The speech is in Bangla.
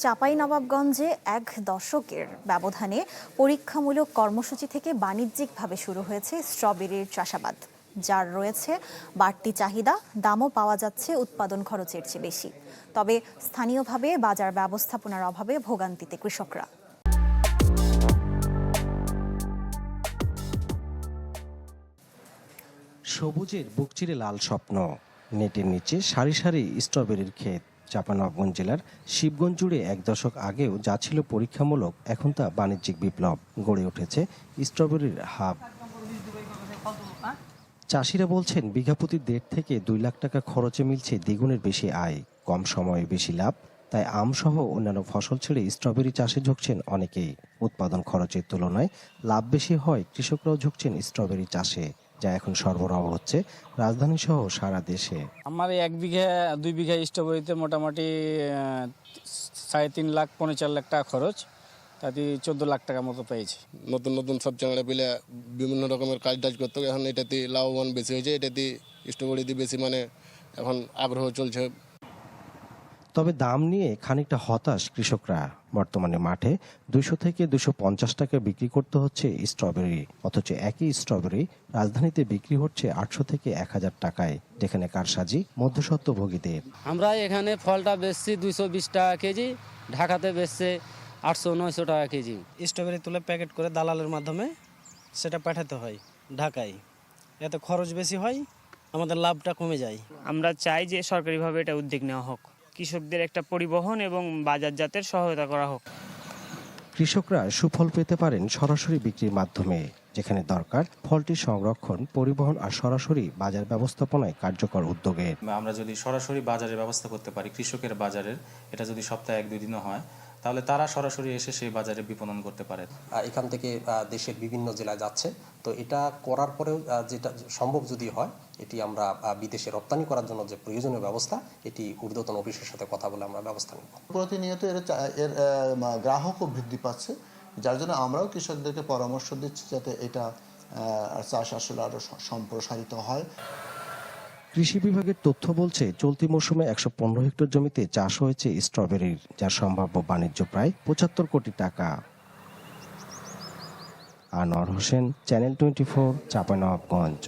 চাঁপাইনবাবগঞ্জে এক দশকের ব্যবধানে পরীক্ষামূলক কর্মসূচি থেকে বাণিজ্যিকভাবে শুরু হয়েছে স্ট্রবেরির চাষাবাদ, যার রয়েছে বাড়তি চাহিদা। দামও পাওয়া যাচ্ছে উৎপাদন খরচের চেয়ে বেশি। তবে স্থানীয়ভাবে বাজার ব্যবস্থাপনার অভাবে ভোগান্তিতে কৃষকরা। সবুজের বুক চিরে লাল স্বপ্ন, নেটের নিচে সারি সারি স্ট্রবেরির ক্ষেত। চাঁপাইনবাবগঞ্জ জেলার শিবগঞ্জ জুড়ে এক দশক আগেও যা ছিল পরীক্ষামূলক, এখন তা বাণিজ্যিক বিপ্লব। গড়ে উঠেছে স্ট্রবেরির হাব। চাষিরা বলছেন বিঘাপ্রতি 1.5 থেকে 2 লাখ টাকা খরচে মিলছে দ্বিগুণের বেশি আয়। কম সময়ে বেশি লাভ, তাই আমসহ অন্যান্য ফসল ছেড়ে স্ট্রবেরি চাষে ঝুঁকছেন অনেকেই। উৎপাদন খরচের তুলনায় লাভ বেশি হয় কৃষকরাও ঝুঁকছেন স্ট্রবেরি চাষে, যা এখন সরবরাহ হচ্ছে রাজধানী সহ সারা দেশে। আমার 1 বিঘা 2 বিঘা স্ট্রবেরিতে মোটামুটি 3.5 লাখ 4.5 লাখ টাকা খরচ, তাতে 14 লাখ টাকা মতো পেয়েছি। নতুন নতুন সব চ্যানেলে পেলে বিভিন্ন রকমের কাজ টাজ করতে, এখন এটাতে লাভবান বেশি হয়েছে। এটাতে স্ট্রবেরিতে বেশি এখন আগ্রহ চলছে। তবে দাম নিয়ে খানিকটা হতাশ কৃষকরা। বর্তমানে মাঠে 200 থেকে 250 টাকা বিক্রি করতে হচ্ছে স্ট্রবেরি, অথচ একই স্ট্রবেরি রাজধানীতে বিক্রি হচ্ছে 800 থেকে 1000 টাকায়, যেখানে কারসাজি মধ্যস্বত্বভোগীদের। আমরা এখানে ফলটা বেচছি 220 টাকা কেজি, ঢাকাতে বেচছে 800-900 টাকা কেজি। স্ট্রবেরি তুলে প্যাকেট করে দালালের মাধ্যমে সেটা পাঠাতে হয় ঢাকায়। এতে খরচ বেশি হয়, আমাদের লাভটা কমে যায়। আমরা চাই যে সরকারিভাবে এটা উদ্যোগ নেওয়া হোক, কৃষকদের একটা পরিবহন এবং বাজারজাতের সহায়তা করা হোক। কৃষকরা সুফল পেতে পারেন সরাসরি বিক্রির মাধ্যমে, যেখানে দরকার ফলটি সংরক্ষণ, পরিবহন আর সরাসরি বাজার ব্যবস্থাপনায় কার্যকর উদ্যোগে। আমরা যদি সরাসরি বাজারের ব্যবস্থা করতে পারি, কৃষকের বাজারের, এটা যদি সপ্তাহে 1-2 দিনও হয়, তাহলে তারা সরাসরি এসে সেই বাজারে বিপণন করতে পারে। এখান থেকে দেশের বিভিন্ন জেলায় যাচ্ছে, তো এটা করার পরেও যেটা সম্ভব যদি হয়, এটি আমরা বিদেশে রপ্তানি করার জন্য যে প্রয়োজনীয় ব্যবস্থা, এটি ঊর্ধ্বতন অফিসের সাথে কথা বলে আমরা ব্যবস্থা নেব। প্রতিনিয়ত এর গ্রাহকও বৃদ্ধি পাচ্ছে, যার জন্য আমরাও কৃষকদেরকে পরামর্শ দিচ্ছি যাতে এটা চাষ আসলে আরো সম্প্রসারিত হয়। কৃষি বিভাগের তথ্য বলছে চলতি মৌসুমে 115 হেক্টর জমিতে চাষ হয়েছে স্ট্রবেরির, যার সম্ভাব্য বাণিজ্য প্রায় 75 কোটি টাকা। আনোয়ার হোসেন, চ্যানেল 24, চাঁপাইনবাবগঞ্জ।